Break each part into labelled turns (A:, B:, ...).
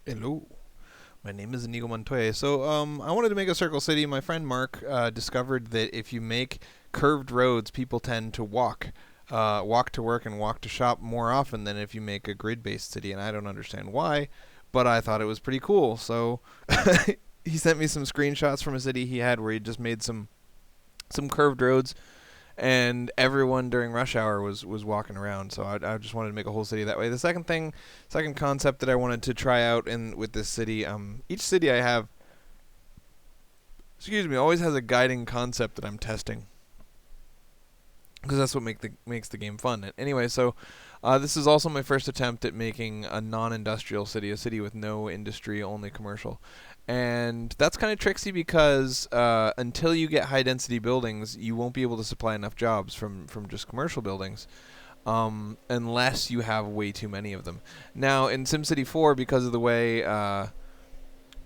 A: Hello, my name is Inigo Montoya. I wanted to make a circle city. My friend Mark discovered that if you make curved roads, people tend to walk to work and walk to shop more often than if you make a grid-based city. And I don't understand why, but I thought it was pretty cool. So he sent me some screenshots from a city he had where he just made some curved roads, and everyone during rush hour was walking around. So I just wanted to make a whole city that way. The second concept that I wanted to try out in with this city, each city I have, excuse me, always has a guiding concept that I'm testing because that's what makes the game fun. Anyway, this is also my first attempt at making a non-industrial city, a city with no industry, only commercial. And that's kind of tricksy because until you get high density buildings, you won't be able to supply enough jobs from just commercial buildings, unless you have way too many of them. Now, in SimCity 4, because of the way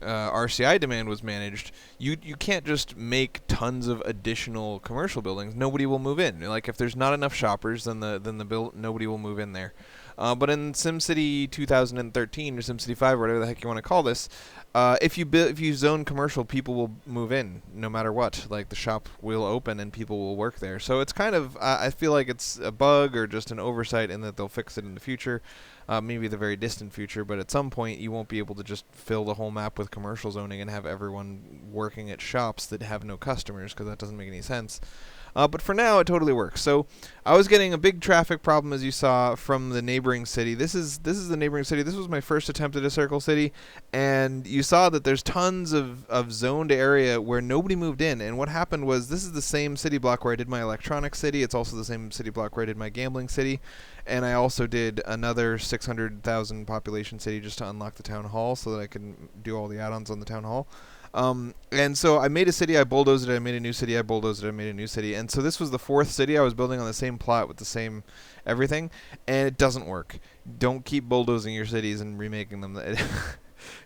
A: RCI demand was managed, you can't just make tons of additional commercial buildings. Nobody will move in. Like if there's not enough shoppers, then nobody will move in there. But in SimCity 2013 or SimCity 5 or whatever the heck you want to call this, if you zone commercial, people will move in no matter what. Like the shop will open and people will work there. So it's kind of I feel like it's a bug or just an oversight in that they'll fix it in the future, maybe the very distant future. But at some point, you won't be able to just fill the whole map with commercial zoning and have everyone working at shops that have no customers, because that doesn't make any sense. But for now, it totally works. So I was getting a big traffic problem, as you saw, from the neighboring city. This is the neighboring city. This was my first attempt at a circle city, and you saw that there's tons of zoned area where nobody moved in. And what happened was, this is the same city block where I did my electronics city. It's also the same city block where I did my gambling city, and I also did another 600,000 population city just to unlock the town hall so that I can do all the add-ons on the town hall. And so I made a city, I bulldozed it, I made a new city, I bulldozed it, I made a new city. And so this was the fourth city I was building on the same plot with the same everything, and it doesn't work. Don't keep bulldozing your cities and remaking them.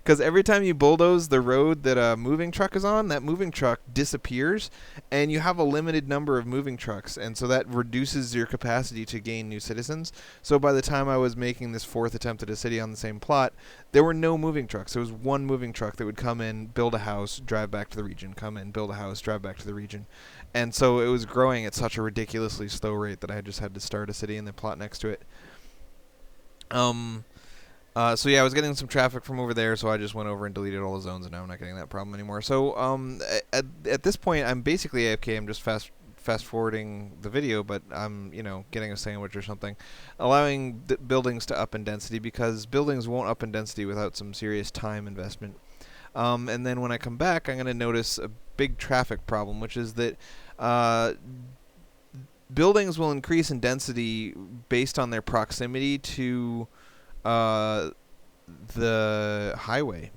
A: Because every time you bulldoze the road that a moving truck is on, that moving truck disappears, and you have a limited number of moving trucks, and so that reduces your capacity to gain new citizens. So by the time I was making this fourth attempt at a city on the same plot, there were no moving trucks. There was one moving truck that would come in, build a house, drive back to the region, come in, build a house, drive back to the region. And so it was growing at such a ridiculously slow rate that I just had to start a city and then plot next to it. Um, so yeah, I was getting some traffic from over there, so I just went over and deleted all the zones, and now I'm not getting that problem anymore. So at this point, I'm basically AFK. I'm just fast forwarding the video, but I'm getting a sandwich or something, allowing buildings to up in density, because buildings won't up in density without some serious time investment. And then when I come back, I'm going to notice a big traffic problem, which is that buildings will increase in density based on their proximity to uh, the highway,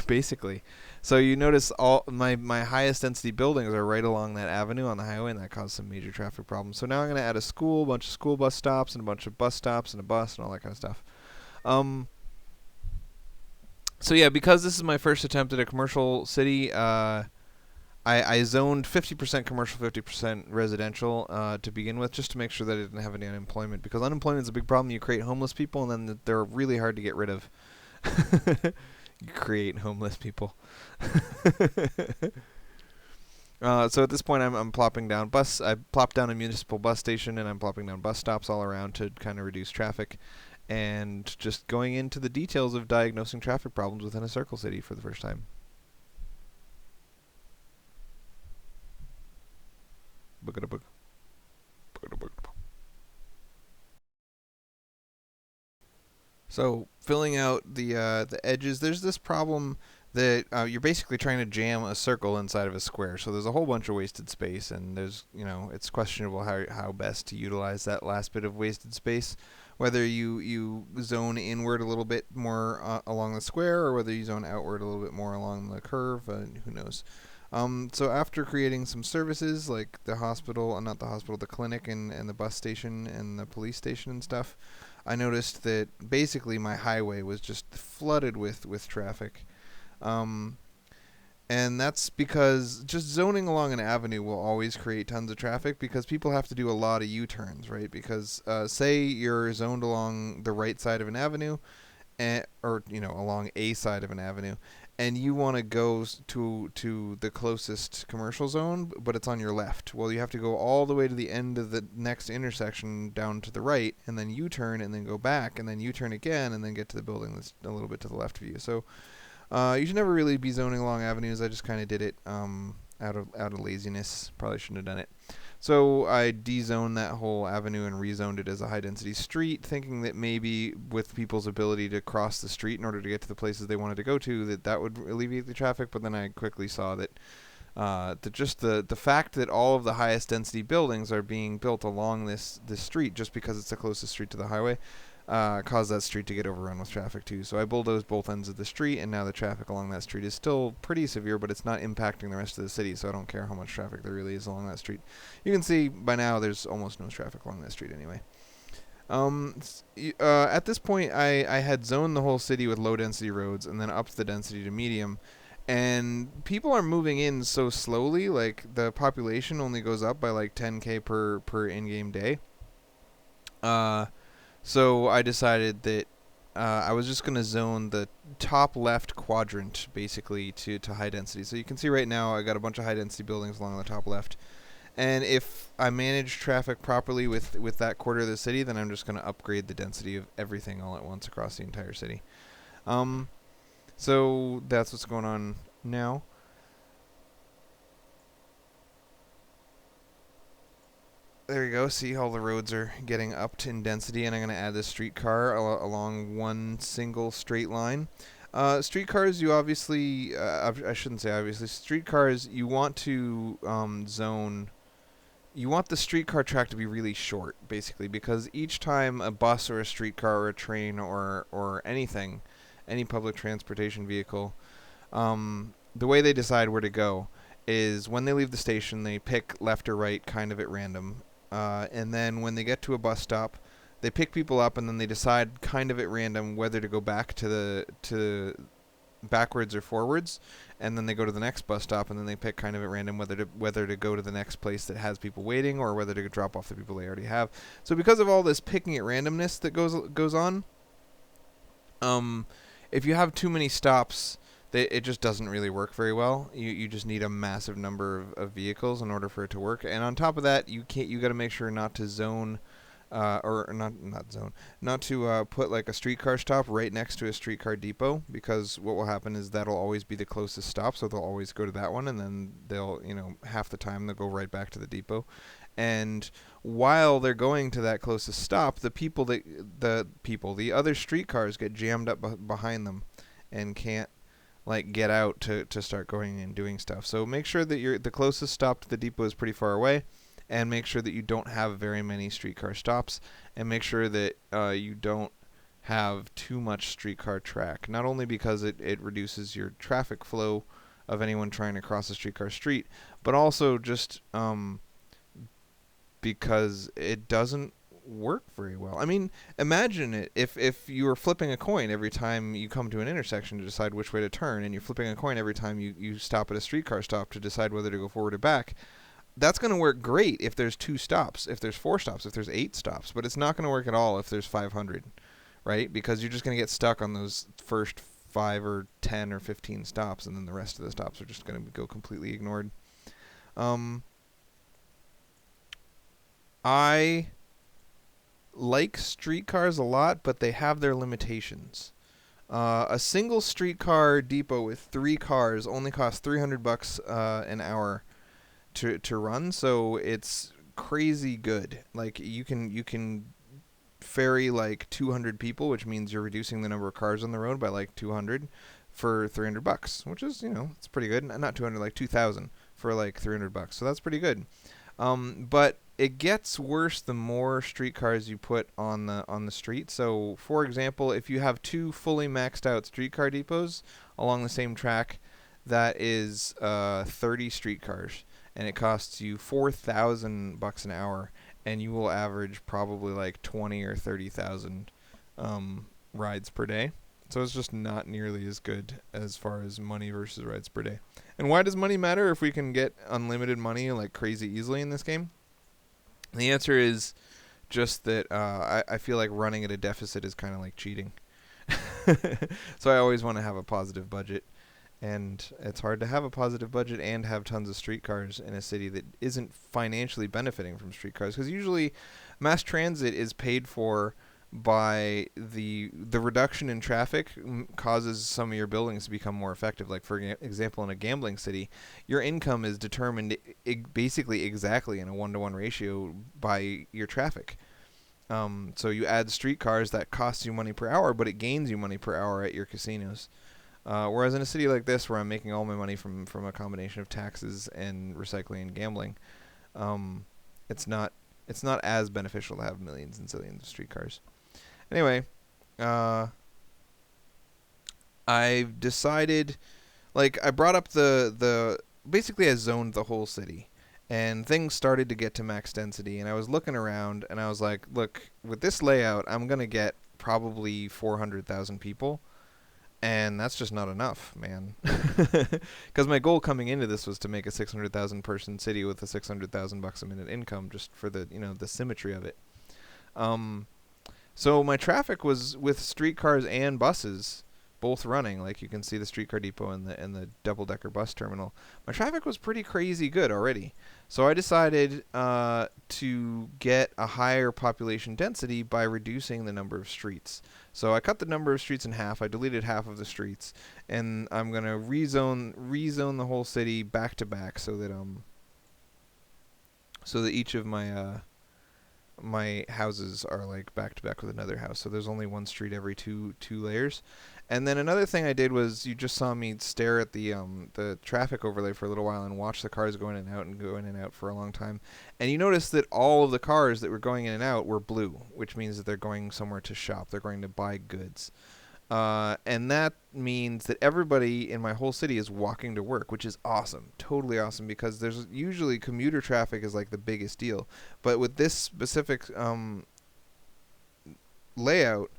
A: basically. So you notice all my highest density buildings are right along that avenue on the highway, and that caused some major traffic problems. So now I'm going to add a school, a bunch of school bus stops, and a bunch of bus stops, and a bus, and all that kind of stuff. Um, so yeah, because this is my first attempt at a commercial city, I zoned 50% commercial, 50% residential to begin with, just to make sure that I didn't have any unemployment, because unemployment is a big problem. You create homeless people, and then they're really hard to get rid of. You create homeless people. So at this point, I'm plopping down bus. I plopped down a municipal bus station, and I'm plopping down bus stops all around to kind of reduce traffic, and just going into the details of diagnosing traffic problems within a circle city for the first time. Boogada boog. Boogada boog. So filling out the edges, there's this problem that you're basically trying to jam a circle inside of a square. So there's a whole bunch of wasted space, and there's it's questionable how best to utilize that last bit of wasted space. Whether you zone inward a little bit more along the square, or whether you zone outward a little bit more along the curve, who knows. So after creating some services like the hospital, not the hospital, the clinic and the bus station and the police station and stuff, I noticed that basically my highway was just flooded with traffic. Um, and that's because just zoning along an avenue will always create tons of traffic, because people have to do a lot of U-turns, right? Because say you're zoned along the right side of an avenue, or along a side of an avenue, and you want to go to the closest commercial zone, but it's on your left. Well, you have to go all the way to the end of the next intersection down to the right, and then U-turn, and then go back, and then U-turn again, and then get to the building that's a little bit to the left of you. So you should never really be zoning along avenues. I just kind of did it out of laziness. Probably shouldn't have done it. So I de-zoned that whole avenue and rezoned it as a high-density street, thinking that maybe with people's ability to cross the street in order to get to the places they wanted to go to, that would alleviate the traffic. But then I quickly saw that just the fact that all of the highest density buildings are being built along this street just because it's the closest street to the highway caused that street to get overrun with traffic too. So I bulldozed both ends of the street, and now the traffic along that street is still pretty severe, but it's not impacting the rest of the city, so I don't care how much traffic there really is along that street. You can see by now there's almost no traffic along that street anyway. At this point, I had zoned the whole city with low density roads and then upped the density to medium, and people are moving in so slowly. Like, the population only goes up by like 10k per in-game day. So I decided that I was just going to zone the top left quadrant basically to high density. So you can see right now I got a bunch of high density buildings along the top left. And if I manage traffic properly with that quarter of the city, then I'm just going to upgrade the density of everything all at once across the entire city. So that's what's going on now. There you go. See, all the roads are getting upped in density, and I'm going to add this streetcar along one single straight line. Streetcars, you obviously, I shouldn't say obviously, streetcars, you want to zone, you want the streetcar track to be really short, basically, because each time a bus or a streetcar or a train or anything, any public transportation vehicle, the way they decide where to go is when they leave the station, they pick left or right kind of at random. And then when they get to a bus stop, they pick people up, and then they decide kind of at random whether to go back to backwards or forwards, and then they go to the next bus stop, and then they pick kind of at random whether to go to the next place that has people waiting or whether to drop off the people they already have. So because of all this picking at randomness that goes on, if you have too many stops, it just doesn't really work very well. You just need a massive number of vehicles in order for it to work. And on top of that, you got to make sure not to zone, not to put like a streetcar stop right next to a streetcar depot, because what will happen is that'll always be the closest stop, so they'll always go to that one, and then they'll, half the time they'll go right back to the depot. And while they're going to that closest stop, the other streetcars get jammed up behind them and can't get out to start going and doing stuff. So make sure that the closest stop to the depot is pretty far away, and make sure that you don't have very many streetcar stops, and make sure that you don't have too much streetcar track. Not only because it reduces your traffic flow of anyone trying to cross a streetcar street, but also just because it doesn't work very well. I mean, imagine it if you were flipping a coin every time you come to an intersection to decide which way to turn, and you're flipping a coin every time you stop at a streetcar stop to decide whether to go forward or back. That's going to work great if there's 2 stops, if there's 4 stops, if there's 8 stops, but it's not going to work at all if there's 500, right? Because you're just going to get stuck on those first 5 or 10 or 15 stops, and then the rest of the stops are just going to go completely ignored. I like streetcars a lot, but they have their limitations. A single streetcar depot with 3 cars only costs $300 an hour to run, so it's crazy good. Like, you can ferry like 200 people, which means you're reducing the number of cars on the road by like 200 for $300, which is, it's pretty good. Not 200, like 2,000 for like $300. So that's pretty good. But it gets worse the more streetcars you put on the street. So, for example, if you have 2 fully maxed out streetcar depots along the same track, that is 30 streetcars, and it costs you $4,000 an hour, and you will average probably like 20 or 30,000 rides per day. So it's just not nearly as good as far as money versus rides per day. And why does money matter if we can get unlimited money like crazy easily in this game? The answer is just that I feel like running at a deficit is kind of like cheating. So I always want to have a positive budget. And it's hard to have a positive budget and have tons of streetcars in a city that isn't financially benefiting from streetcars. Because usually mass transit is paid for by the reduction in traffic causes some of your buildings to become more effective. Like, for example, in a gambling city, your income is determined basically exactly in a 1-to-1 ratio by your traffic. So you add streetcars, that costs you money per hour, but it gains you money per hour at your casinos. Whereas in a city like this, where I'm making all my money from a combination of taxes and recycling and gambling, it's not as beneficial to have millions and zillions of streetcars. Anyway, I've decided, like, I brought up the basically I zoned the whole city, and things started to get to max density, and I was looking around, and I was like, look, with this layout, I'm gonna get probably 400,000 people. And that's just not enough, man. Because my goal coming into this was to make a 600,000 person city with a $600,000 a minute income, just for the the symmetry of it. So my traffic was with streetcars and buses both running. Like, you can see the streetcar depot and the double-decker bus terminal. My traffic was pretty crazy good already. So I decided to get a higher population density by reducing the number of streets. So I cut the number of streets in half. I deleted half of the streets, and I'm gonna rezone the whole city back to back, so that each of my houses are like back to back with another house. So there's only one street every two layers. And then another thing I did was, you just saw me stare at the traffic overlay for a little while and watch the cars go in and out for a long time. And you notice that all of the cars that were going in and out were blue, which means that they're going somewhere to shop. They're going to buy goods. And that means that everybody in my whole city is walking to work, which is awesome, totally awesome, because there's usually commuter traffic is like the biggest deal. But with this specific layout,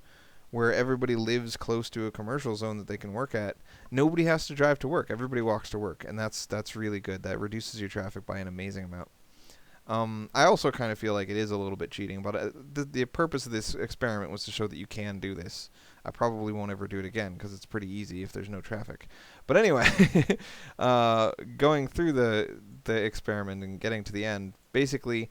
A: where everybody lives close to a commercial zone that they can work at, nobody has to drive to work. Everybody walks to work, and that's really good. That reduces your traffic by an amazing amount. I also kind of feel like it is a little bit cheating, but the purpose of this experiment was to show that you can do this. I probably won't ever do it again, because it's pretty easy if there's no traffic. But anyway, going through the experiment and getting to the end, basically,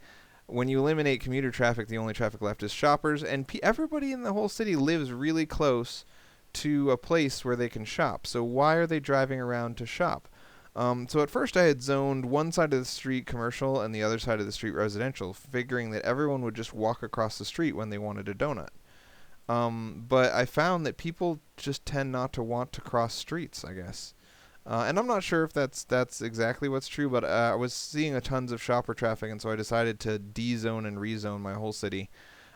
A: when you eliminate commuter traffic, the only traffic left is shoppers, and everybody in the whole city lives really close to a place where they can shop. So why are they driving around to shop? So at first I had zoned one side of the street commercial and the other side of the street residential, figuring that everyone would just walk across the street when they wanted a donut. But I found that people just tend not to want to cross streets, I guess. And I'm not sure if that's exactly what's true, but I was seeing tons of shopper traffic, and so I decided to de-zone and rezone my whole city,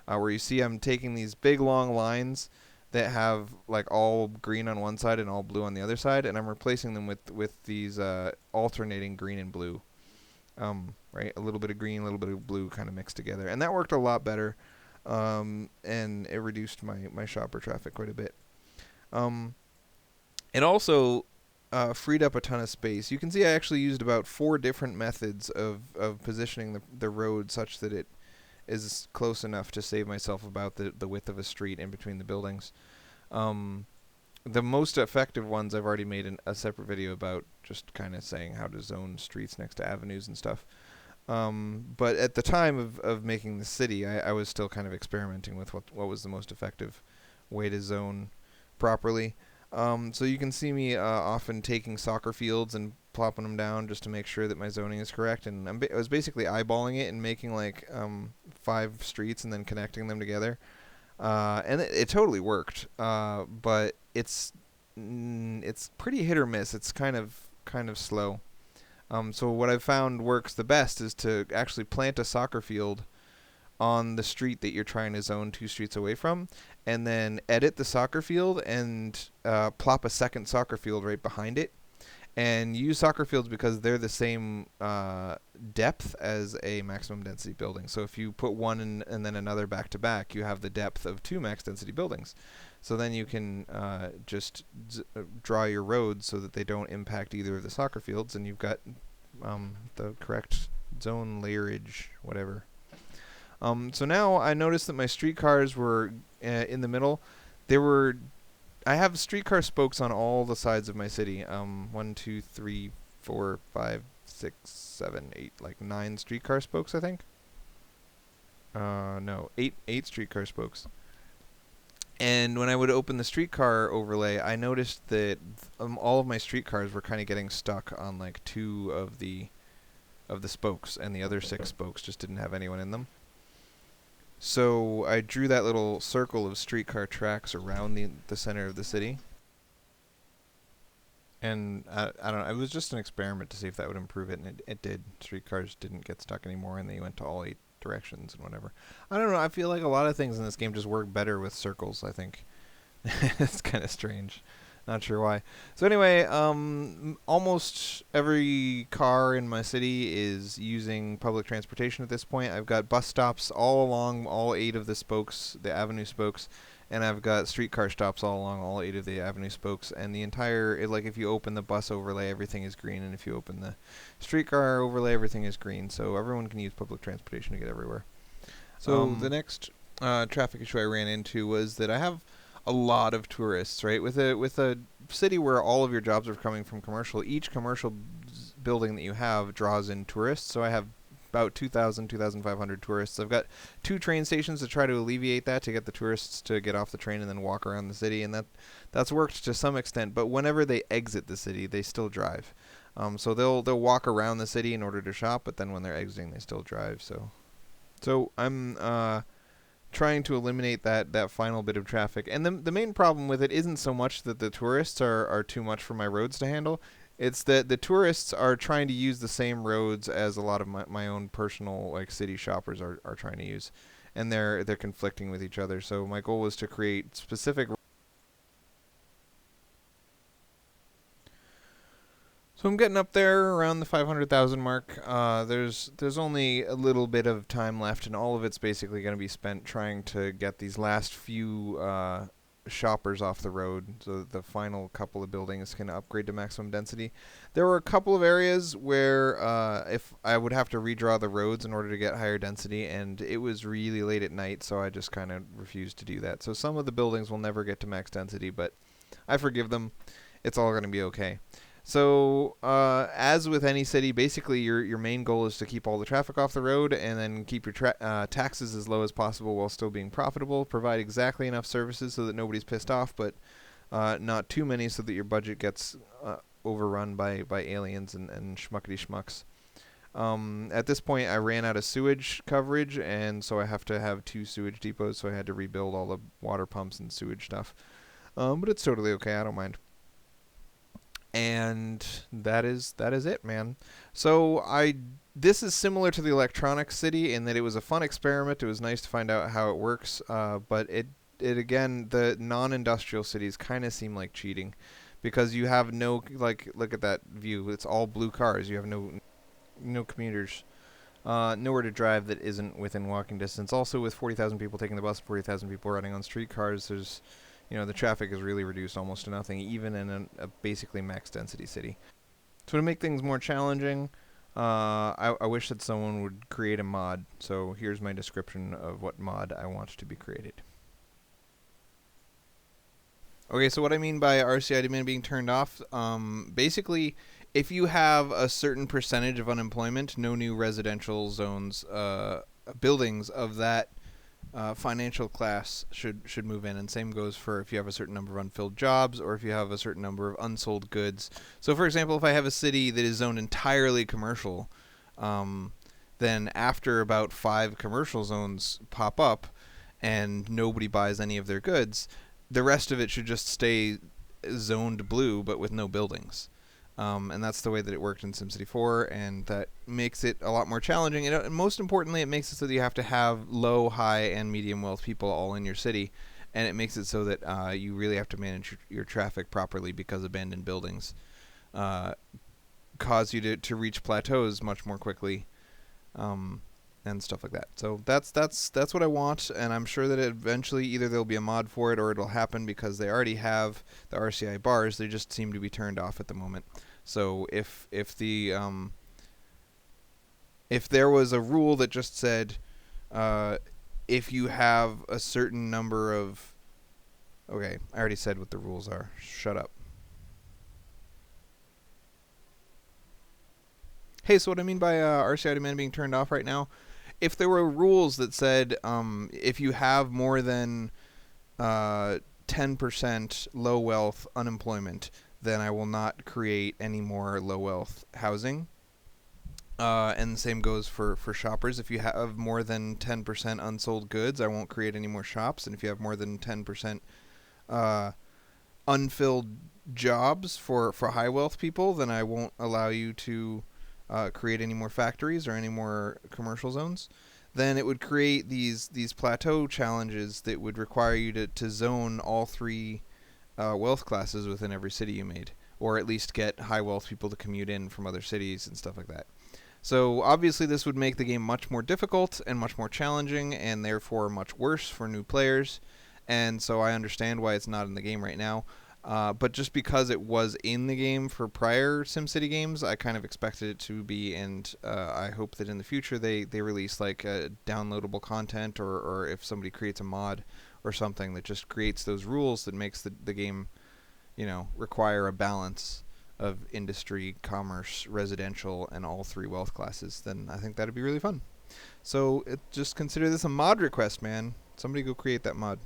A: where you see I'm taking these big long lines that have like all green on one side and all blue on the other side, and I'm replacing them with these alternating green and blue. Right, a little bit of green, a little bit of blue kind of mixed together, and that worked a lot better, and it reduced my shopper traffic quite a bit. It also freed up a ton of space. You can see I actually used about 4 different methods of positioning the road such that it is close enough to save myself about the width of a street in between the buildings. The most effective ones I've already made a separate video about, just kind of saying how to zone streets next to avenues and stuff. But at the time of making the city, I was still kind of experimenting with what was the most effective way to zone properly. So you can see me often taking soccer fields and plopping them down just to make sure that my zoning is correct. And I was basically eyeballing it and making like 5 streets and then connecting them together. And it totally worked. But it's pretty hit or miss. It's kind of slow. So what I've found works the best is to actually plant a soccer field on the street that you're trying to zone 2 streets away from, and then edit the soccer field and plop a second soccer field right behind it. And use soccer fields because they're the same depth as a maximum density building. So if you put one and then another back to back, you have the depth of 2 max density buildings. So then you can just draw your roads so that they don't impact either of the soccer fields, and you've got the correct zone layerage, whatever. So now I noticed that my streetcars were in the middle. They were I have streetcar spokes on all the sides of my city. 1, 2, 3, 4, 5, 6, 7, 8, like 9 streetcar spokes, I think. No, eight streetcar spokes. And when I would open the streetcar overlay, I noticed that all of my streetcars were kind of getting stuck on like 2 of the spokes, and the other 6 spokes just didn't have anyone in them. So I drew that little circle of streetcar tracks around the center of the city. And I don't know, it was just an experiment to see if that would improve it, and it did. Streetcars didn't get stuck anymore, and they went to all 8 directions and whatever. I don't know, I feel like a lot of things in this game just work better with circles, I think. It's kind of strange. Not sure why. So anyway, almost every car in my city is using public transportation at this point. I've got bus stops all along all 8 of the spokes, the avenue spokes, and I've got streetcar stops all along all 8 of the avenue spokes. And the entire, like if you open the bus overlay, everything is green, and if you open the streetcar overlay, everything is green. So everyone can use public transportation to get everywhere. So the next traffic issue I ran into was that I have a lot of tourists, right? With a city where all of your jobs are coming from commercial, each commercial building that you have draws in tourists. So I have about 2,000, 2,500 tourists. I've got 2 train stations to try to alleviate that, to get the tourists to get off the train and then walk around the city, and that's worked to some extent. But whenever they exit the city, they still drive. So they'll walk around the city in order to shop, but then when they're exiting, they still drive. So I'm trying to eliminate that final bit of traffic. And the main problem with it isn't so much that the tourists are too much for my roads to handle. It's that the tourists are trying to use the same roads as a lot of my own personal like city shoppers are trying to use. And they're conflicting with each other. So my goal was to create specific. So I'm getting up there around the 500,000 mark. There's only a little bit of time left, and all of it's basically going to be spent trying to get these last few shoppers off the road, so that the final couple of buildings can upgrade to maximum density. There were a couple of areas where if I would have to redraw the roads in order to get higher density, and it was really late at night, so I just kind of refused to do that. So some of the buildings will never get to max density, but I forgive them. It's all going to be okay. So, as with any city, basically your main goal is to keep all the traffic off the road, and then keep your taxes as low as possible while still being profitable. Provide exactly enough services so that nobody's pissed off, but not too many so that your budget gets overrun by aliens and schmuckety schmucks. At this point, I ran out of sewage coverage, and so I have to have 2 sewage depots, so I had to rebuild all the water pumps and sewage stuff. But it's totally okay. I don't mind. And that is it, man. So this is similar to the Electronic City in that it was a fun experiment. It was nice to find out how it works. But it again, the non-industrial cities kind of seem like cheating, because you have no, like, look at that view. It's all blue cars. You have no commuters, nowhere to drive that isn't within walking distance. Also, with 40,000 people taking the bus, 40,000 people riding on streetcars, there's the traffic is really reduced almost to nothing, even in a basically max density city. So to make things more challenging, I wish that someone would create a mod. So here's my description of what mod I want to be created. Okay, so what I mean by RCI demand being turned off, basically, if you have a certain percentage of unemployment, no new residential zones, buildings of that financial class should move in, and same goes for if you have a certain number of unfilled jobs or if you have a certain number of unsold goods. So for example, if I have a city that is zoned entirely commercial, then after about 5 commercial zones pop up and nobody buys any of their goods, the rest of it should just stay zoned blue but with no buildings. And that's the way that it worked in SimCity 4, and that makes it a lot more challenging. And most importantly, it makes it so that you have to have low, high, and medium wealth people all in your city, and it makes it so that you really have to manage your traffic properly, because abandoned buildings cause you to reach plateaus much more quickly, and stuff like that. So that's what I want, and I'm sure that eventually either there'll be a mod for it or it'll happen, because they already have the RCI bars. They just seem to be turned off at the moment. So if there was a rule that just said if you have a certain number of Okay, I already said what the rules are. Shut up. Hey, so what I mean by RCI demand being turned off right now, if there were rules that said if you have more than 10% low wealth unemployment, then I will not create any more low wealth housing. And the same goes for shoppers. If you have more than 10% unsold goods, I won't create any more shops. And if you have more than 10% uh, unfilled jobs for high wealth people, then I won't allow you to create any more factories or any more commercial zones. Then it would create these plateau challenges that would require you to zone all three wealth classes within every city you made, or at least get high wealth people to commute in from other cities and stuff like that. So obviously this would make the game much more difficult and much more challenging, and therefore much worse for new players. And so I understand why it's not in the game right now. But just because it was in the game for prior SimCity games, I kind of expected it to be, and I hope that in the future they release like downloadable content, or if somebody creates a mod or something that just creates those rules that makes the game, require a balance of industry, commerce, residential, and all three wealth classes, then I think that'd be really fun. So just consider this a mod request, man. Somebody go create that mod.